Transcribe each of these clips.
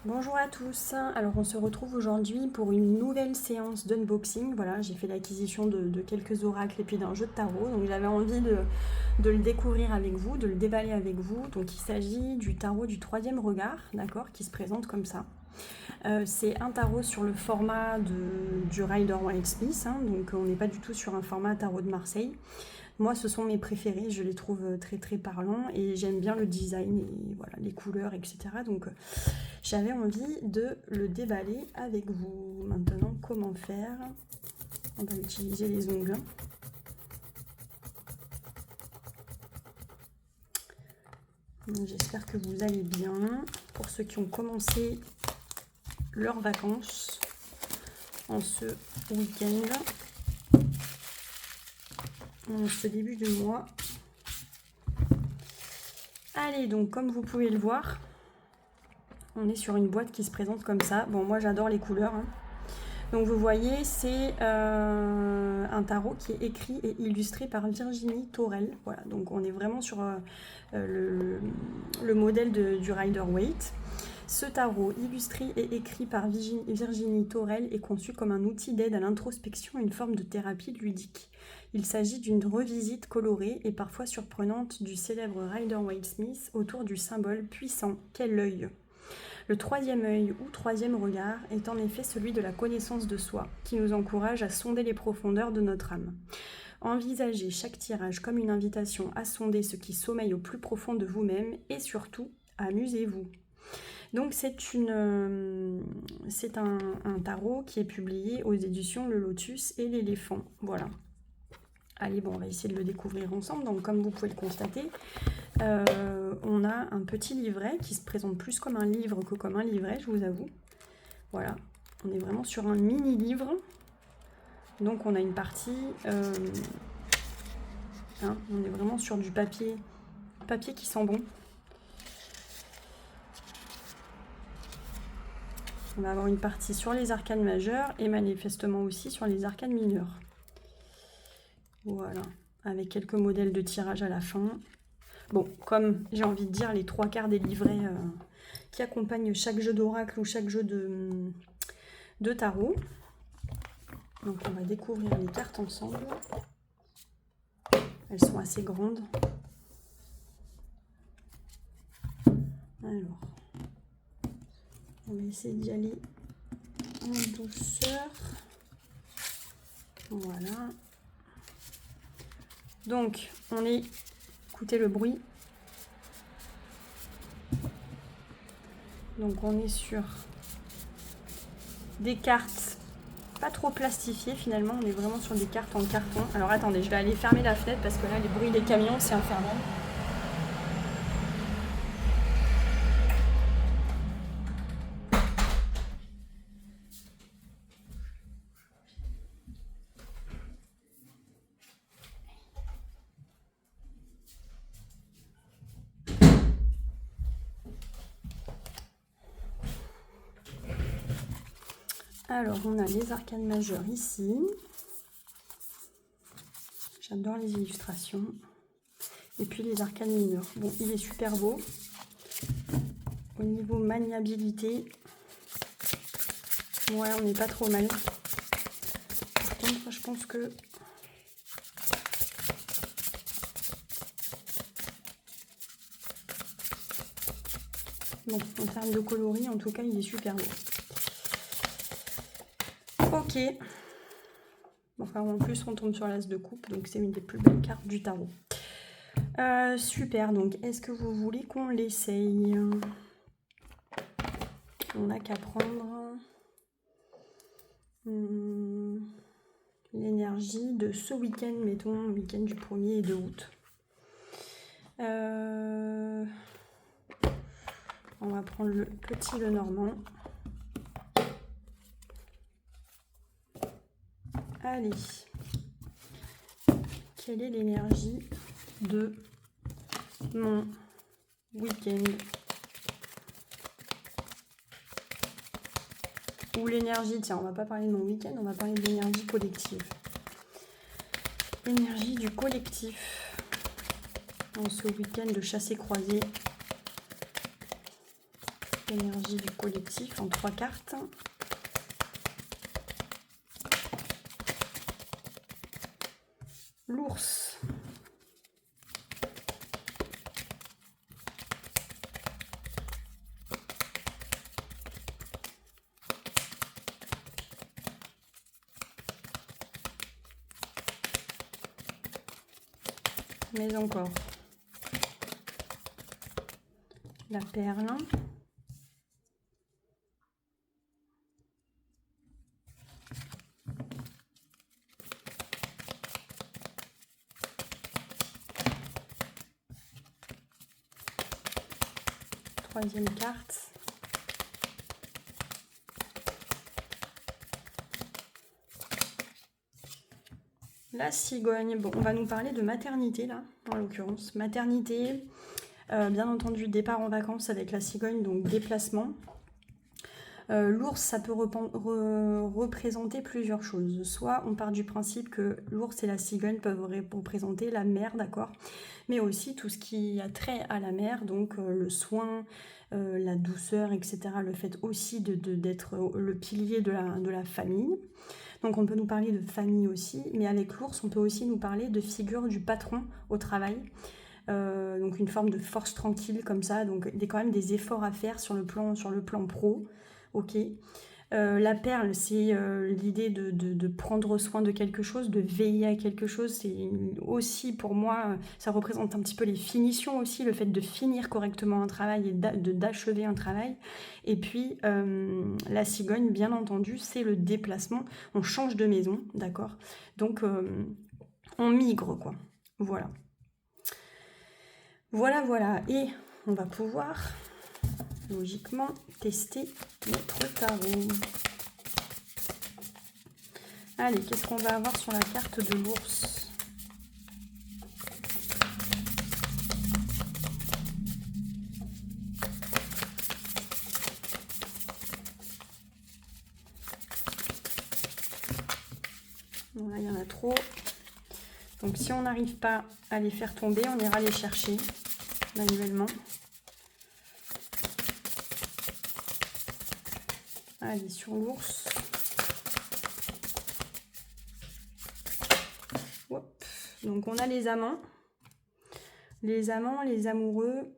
Bonjour à tous, alors on se retrouve aujourd'hui pour une nouvelle séance d'unboxing. Voilà, j'ai fait l'acquisition de quelques oracles et puis d'un jeu de tarot, donc j'avais envie de le découvrir avec vous, de le déballer avec vous. Donc il s'agit du tarot du troisième regard, d'accord, qui se présente comme ça. C'est un tarot sur le format du Rider-Waite-Smith, donc on n'est pas du tout sur un format tarot de Marseille. Moi, ce sont mes préférés, je les trouve très très parlants et j'aime bien le design et voilà, les couleurs, etc. Donc j'avais envie de le déballer avec vous. Maintenant, comment faire? On va utiliser les ongles. J'espère que vous allez bien. Pour ceux qui ont commencé leurs vacances en ce week-end, en ce début de mois. Allez, donc comme vous pouvez le voir, on est sur une boîte qui se présente comme ça. Bon, moi j'adore les couleurs. Donc vous voyez, c'est un tarot qui est écrit et illustré par Virginie Torel. Voilà, donc on est vraiment sur le modèle du Rider-Waite. Ce tarot, illustré et écrit par Virginie Torel, est conçu comme un outil d'aide à l'introspection et une forme de thérapie ludique. Il s'agit d'une revisite colorée et parfois surprenante du célèbre Rider-Waite-Smith autour du symbole puissant qu'est l'œil. Le troisième œil ou troisième regard est en effet celui de la connaissance de soi, qui nous encourage à sonder les profondeurs de notre âme. Envisagez chaque tirage comme une invitation à sonder ce qui sommeille au plus profond de vous-même et surtout, amusez-vous. Donc c'est un tarot qui est publié aux éditions Le Lotus et l'Éléphant. Voilà. Allez, bon, on va essayer de le découvrir ensemble. Donc comme vous pouvez le constater, on a un petit livret qui se présente plus comme un livre que comme un livret, je vous avoue. Voilà, on est vraiment sur un mini-livre. Donc on a une partie... on est vraiment sur du papier qui sent bon. On va avoir une partie sur les arcanes majeures et manifestement aussi sur les arcanes mineures. Voilà, avec quelques modèles de tirage à la fin. Bon, comme j'ai envie de dire, les trois quarts des livrets qui accompagnent chaque jeu d'oracle ou chaque jeu de tarot. Donc on va découvrir les cartes ensemble. Elles sont assez grandes. Alors, on va essayer d'y aller en douceur. Voilà. Donc, on est... Écoutez le bruit. Donc, on est sur des cartes pas trop plastifiées finalement. On est vraiment sur des cartes en carton. Alors, attendez, je vais aller fermer la fenêtre parce que là, les bruits des camions, c'est infernal. Alors, on a les arcanes majeures ici. J'adore les illustrations. Et puis les arcanes mineures. Bon, il est super beau. Au niveau maniabilité, ouais, on n'est pas trop mal. Par contre, je pense que... Bon, en termes de coloris, en tout cas, il est super beau. Ok. Enfin, en plus, on tombe sur l'as de coupe, donc c'est une des plus belles cartes du tarot. Super, donc est-ce que vous voulez qu'on l'essaye? On n'a qu'à prendre l'énergie de ce week-end, mettons, le week-end du 1er et 2 août. On va prendre le petit Lenormand. Allez. Quelle est l'énergie de mon week-end? Ou l'énergie, tiens, on va pas parler de mon week-end, on va parler de l'énergie collective. L'énergie du collectif en ce week-end de chassé-croisé. L'énergie du collectif en 3 cartes. L'ours. Mais encore. La perle. Troisième carte. La cigogne. Bon, on va nous parler de maternité là, en l'occurrence. Maternité, bien entendu, départ en vacances avec la cigogne, donc déplacement. L'ours, ça peut représenter plusieurs choses. Soit on part du principe que l'ours et la cigogne peuvent représenter la mer, d'accord, mais aussi tout ce qui a trait à la mer, donc le soin, la douceur, etc. Le fait aussi d'être le pilier de la famille. Donc on peut nous parler de famille aussi, mais avec l'ours, on peut aussi nous parler de figure du patron au travail. Donc une forme de force tranquille comme ça, donc il y a quand même des efforts à faire sur le plan pro. Ok. La perle, c'est l'idée de prendre soin de quelque chose, de veiller à quelque chose. C'est aussi pour moi, ça représente un petit peu les finitions aussi, le fait de finir correctement un travail et d'achever un travail. Et puis la cigogne, bien entendu, c'est le déplacement. On change de maison, d'accord. Donc on migre, quoi. Voilà. Voilà. Et on va pouvoir logiquement tester notre tarot. Allez, qu'est-ce qu'on va avoir sur la carte de l'ours? Bon, là, il y en a trop. Donc, si on n'arrive pas à les faire tomber, on ira les chercher manuellement. Allez, sur l'ours. Donc, on a les amants. Les amants, les amoureux.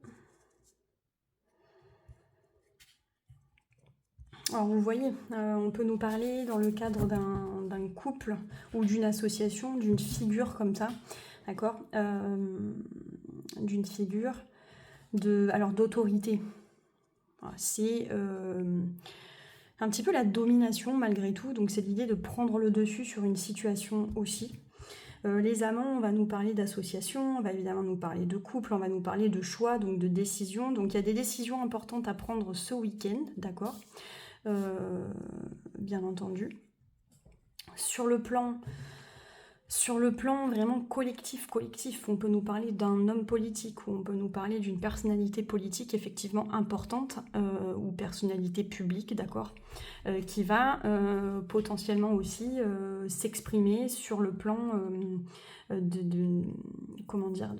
Alors, vous voyez, on peut nous parler dans le cadre d'un couple ou d'une association, d'une figure comme ça, d'accord, d'une figure d'autorité. C'est un petit peu la domination malgré tout, donc c'est l'idée de prendre le dessus sur une situation aussi. Les amants, on va nous parler d'association, on va évidemment nous parler de couple, on va nous parler de choix, donc de décision. Donc il y a des décisions importantes à prendre ce week-end, d'accord, bien entendu. Sur le plan vraiment collectif, on peut nous parler d'un homme politique, ou on peut nous parler d'une personnalité politique effectivement importante, ou personnalité publique, d'accord, qui va potentiellement aussi s'exprimer sur le plan comment dire,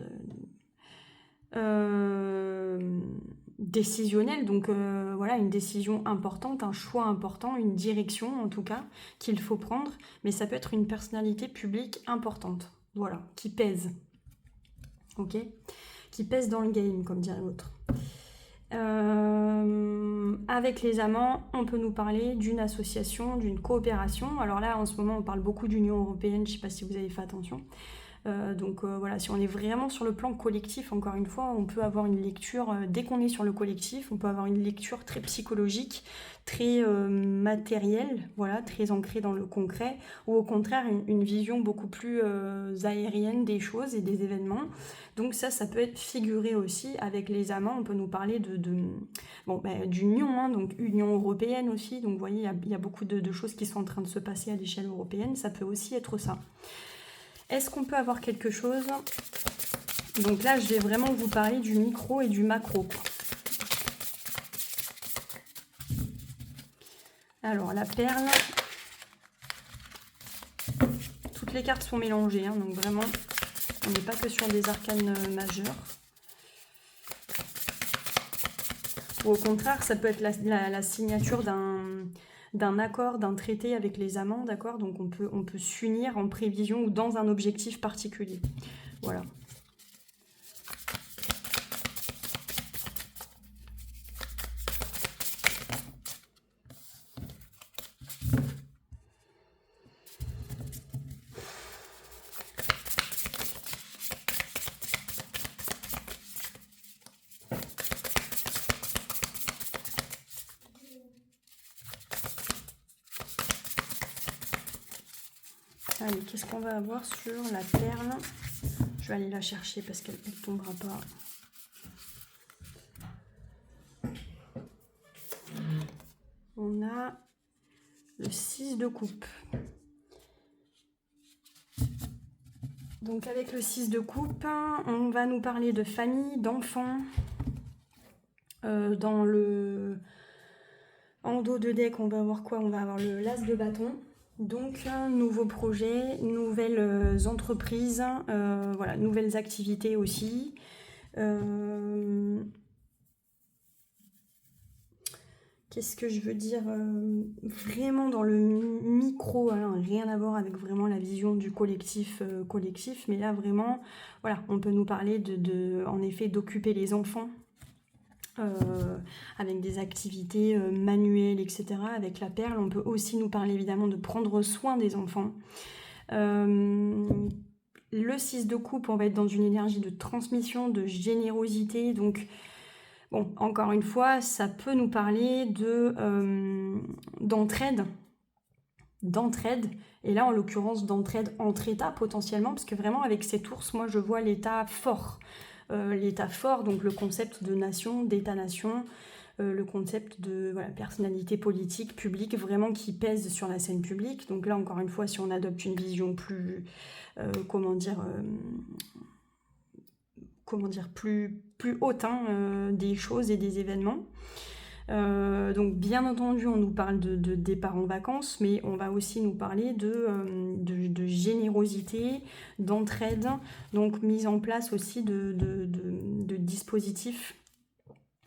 décisionnel, donc voilà, une décision importante, un choix important, une direction en tout cas qu'il faut prendre, mais ça peut être une personnalité publique importante, voilà, qui pèse, ok, qui pèse dans le game, comme dirait l'autre. Avec les amants, on peut nous parler d'une association, d'une coopération. Alors là, en ce moment, on parle beaucoup d'Union européenne, je ne sais pas si vous avez fait attention. Donc voilà, si on est vraiment sur le plan collectif, encore une fois, on peut avoir une lecture, dès qu'on est sur le collectif, on peut avoir une lecture très psychologique, très matérielle, voilà, très ancrée dans le concret, ou au contraire une vision beaucoup plus aérienne des choses et des événements. Donc ça peut être figuré aussi avec les amants. On peut nous parler d'union, hein, donc Union européenne aussi. Donc vous voyez, il y a beaucoup de choses qui sont en train de se passer à l'échelle européenne. Ça peut aussi être ça. Est-ce qu'on peut avoir quelque chose? Donc là, je vais vraiment vous parler du micro et du macro. Alors, la perle. Toutes les cartes sont mélangées, hein, donc vraiment, on n'est pas que sur des arcanes majeurs. Ou au contraire, ça peut être la signature d'un accord, d'un traité avec les amants, d'accord? Donc on peut s'unir en prévision ou dans un objectif particulier. Voilà. Allez, qu'est-ce qu'on va avoir sur la perle? Je vais aller la chercher parce qu'elle ne tombera pas. On a le 6 de coupe. Donc avec le 6 de coupe, on va nous parler de famille, d'enfants. Dans le en dos de deck, on va avoir quoi? On va avoir le l'as de bâton. Donc, nouveaux projets, nouvelles entreprises, voilà, nouvelles activités aussi. Qu'est-ce que je veux dire? Vraiment dans le micro, hein, rien à voir avec vraiment la vision du collectif, mais là vraiment, voilà, on peut nous parler en effet d'occuper les enfants. Avec des activités manuelles, etc. Avec la perle, on peut aussi nous parler évidemment de prendre soin des enfants. Le 6 de coupe, on va être dans une énergie de transmission, de générosité. Donc, bon, encore une fois, ça peut nous parler d'entraide. Et là, en l'occurrence, d'entraide entre États potentiellement, parce que vraiment, avec cet ours, moi, je vois l'État fort. Donc le concept de nation, d'État-nation, le concept de personnalité politique, publique, vraiment qui pèse sur la scène publique. Donc là, encore une fois, si on adopte une vision plus, plus haute des choses et des événements. Donc bien entendu, on nous parle de départ en vacances, mais on va aussi nous parler de générosité, d'entraide, donc mise en place aussi de dispositifs,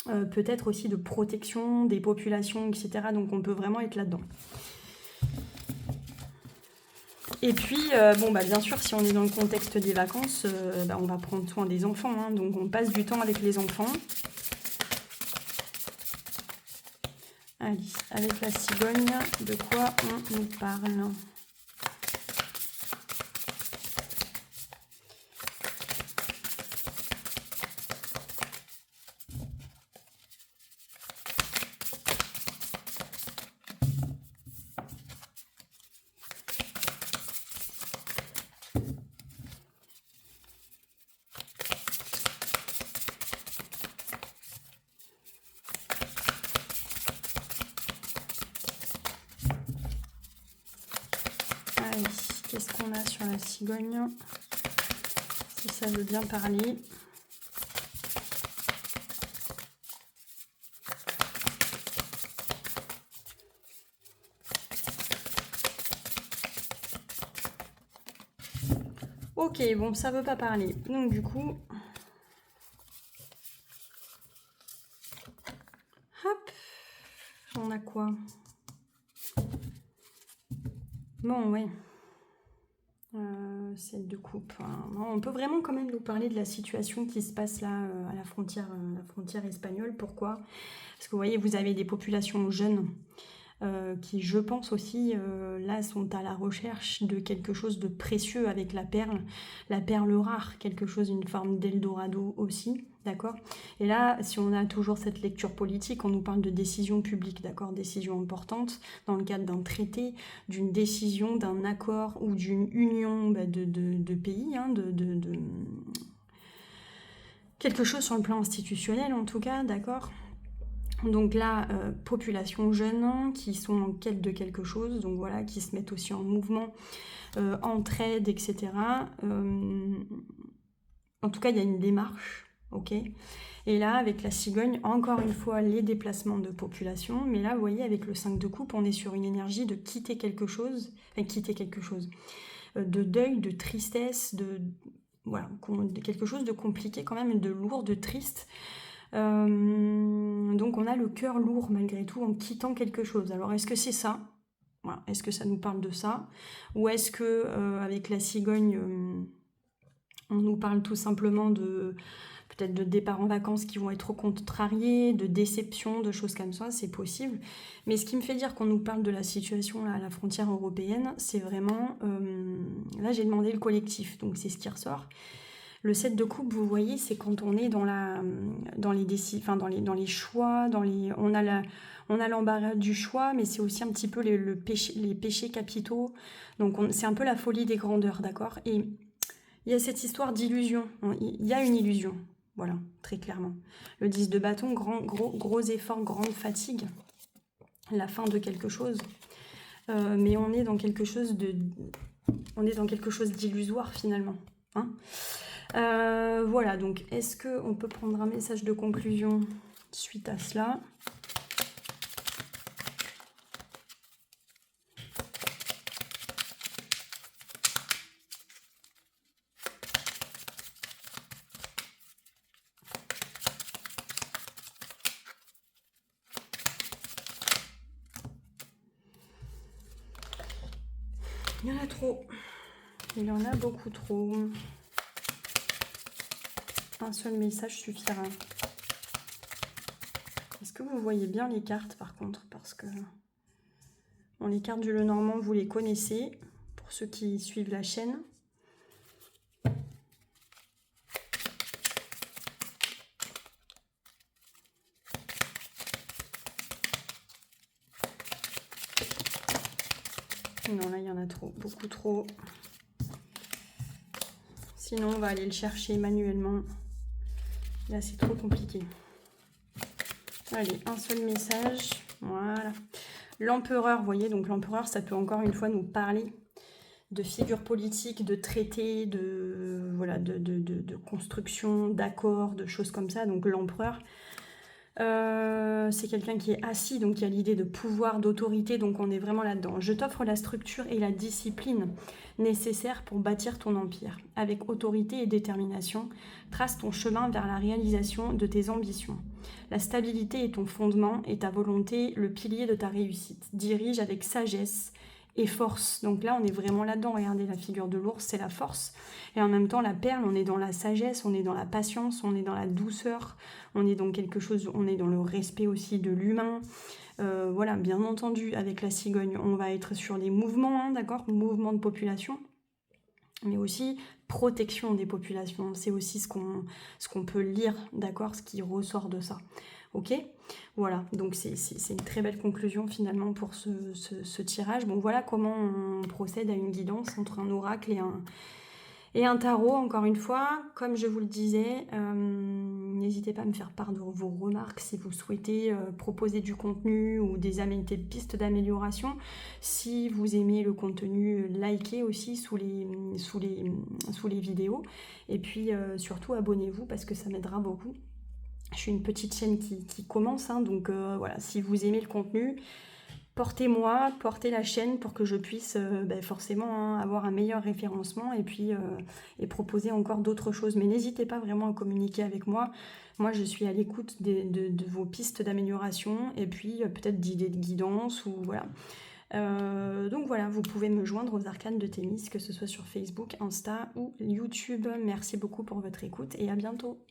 peut-être aussi de protection des populations, etc. Donc on peut vraiment être là-dedans. Et puis, bien sûr, si on est dans le contexte des vacances, on va prendre soin des enfants, hein, donc on passe du temps avec les enfants. Allez, avec la cigogne, de quoi on nous parle? Allez, qu'est-ce qu'on a sur la cigogne? Si ça veut bien parler. Ok, bon, ça veut pas parler. Donc du coup... Hop, on a quoi? Bon, ouais. Celle de coupe. On peut vraiment quand même nous parler de la situation qui se passe là à la frontière espagnole. Pourquoi? Parce que vous voyez, vous avez des populations jeunes qui, je pense aussi, là, sont à la recherche de quelque chose de précieux avec la perle rare, quelque chose, une forme d'Eldorado aussi, d'accord? Et là, si on a toujours cette lecture politique, on nous parle de décision publique, d'accord? Décision importante dans le cadre d'un traité, d'une décision, d'un accord ou d'une union de pays, hein, quelque chose sur le plan institutionnel en tout cas, d'accord? Donc là, population jeune qui sont en quête de quelque chose, donc voilà, qui se mettent aussi en mouvement, entraide, etc. En tout cas, il y a une démarche, ok? Et là, avec la cigogne, encore une fois, les déplacements de population. Mais là, vous voyez, avec le 5 de coupe, on est sur une énergie de quitter quelque chose, de deuil, de tristesse, voilà, quelque chose de compliqué quand même, de lourd, de triste. Donc on a le cœur lourd malgré tout en quittant quelque chose. Alors est-ce que c'est ça? Voilà. Est-ce que ça nous parle de ça? Ou est-ce que avec la cigogne, on nous parle tout simplement de peut-être de départs en vacances qui vont être contrariés, de déceptions, de choses comme ça, c'est possible. Mais ce qui me fait dire qu'on nous parle de la situation là, à la frontière européenne, c'est vraiment... là, j'ai demandé le collectif, donc c'est ce qui ressort. Le 7 de coupe, vous voyez, c'est quand on est dans les choix, on a l'embarras du choix, mais c'est aussi un petit peu les péchés capitaux. Donc c'est un peu la folie des grandeurs, d'accord? Et il y a cette histoire d'illusion. Il y a une illusion. Voilà, très clairement. Le 10 de bâton, gros effort, grande fatigue. La fin de quelque chose. Mais on est dans quelque chose d'illusoire finalement. Hein, voilà, donc est-ce qu'on peut prendre un message de conclusion suite à cela? Il y en a trop. Il y en a beaucoup trop. Un seul message suffira. Est-ce que vous voyez bien les cartes par contre? Parce que bon, les cartes du Lenormand, vous les connaissez pour ceux qui suivent la chaîne. Non, là, il y en a trop, beaucoup trop. Sinon, on va aller le chercher manuellement. Là, c'est trop compliqué. Allez, un seul message. Voilà. L'empereur, vous voyez, donc l'empereur, ça peut encore une fois nous parler de figures politiques, de traités, voilà, de construction, d'accords, de choses comme ça. Donc l'empereur, c'est quelqu'un qui est assis, donc qui a l'idée de pouvoir, d'autorité, donc on est vraiment là-dedans. Je t'offre la structure et la discipline nécessaires pour bâtir ton empire. Avec autorité et détermination, trace ton chemin vers la réalisation de tes ambitions. La stabilité est ton fondement et ta volonté le pilier de ta réussite. Dirige avec sagesse et force. Donc là, on est vraiment là-dedans. Regardez, la figure de l'ours, c'est la force. Et en même temps, la perle, on est dans la sagesse, on est dans la patience, on est dans la douceur, on est dans quelque chose, on est dans le respect aussi de l'humain. Voilà, bien entendu, avec la cigogne, on va être sur les mouvements, hein, d'accord, mouvements de population, mais aussi protection des populations. C'est aussi ce qu'on peut lire, d'accord, ce qui ressort de ça. Ok, voilà, donc c'est une très belle conclusion finalement pour ce tirage. Bon, voilà comment on procède à une guidance entre un oracle et un tarot. Encore une fois, comme je vous le disais, n'hésitez pas à me faire part de vos remarques si vous souhaitez proposer du contenu ou des pistes d'amélioration. Si vous aimez le contenu, likez aussi sous les vidéos. Et puis surtout, abonnez-vous parce que ça m'aidera beaucoup. Je suis une petite chaîne qui commence, hein, donc voilà, si vous aimez le contenu, portez-moi, portez la chaîne pour que je puisse forcément hein, avoir un meilleur référencement et puis et proposer encore d'autres choses. Mais n'hésitez pas vraiment à communiquer avec moi. Moi, je suis à l'écoute de vos pistes d'amélioration et puis peut-être d'idées de guidance ou voilà. Donc voilà, vous pouvez me joindre aux Arcanes de Thémis, que ce soit sur Facebook, Insta ou YouTube. Merci beaucoup pour votre écoute et à bientôt.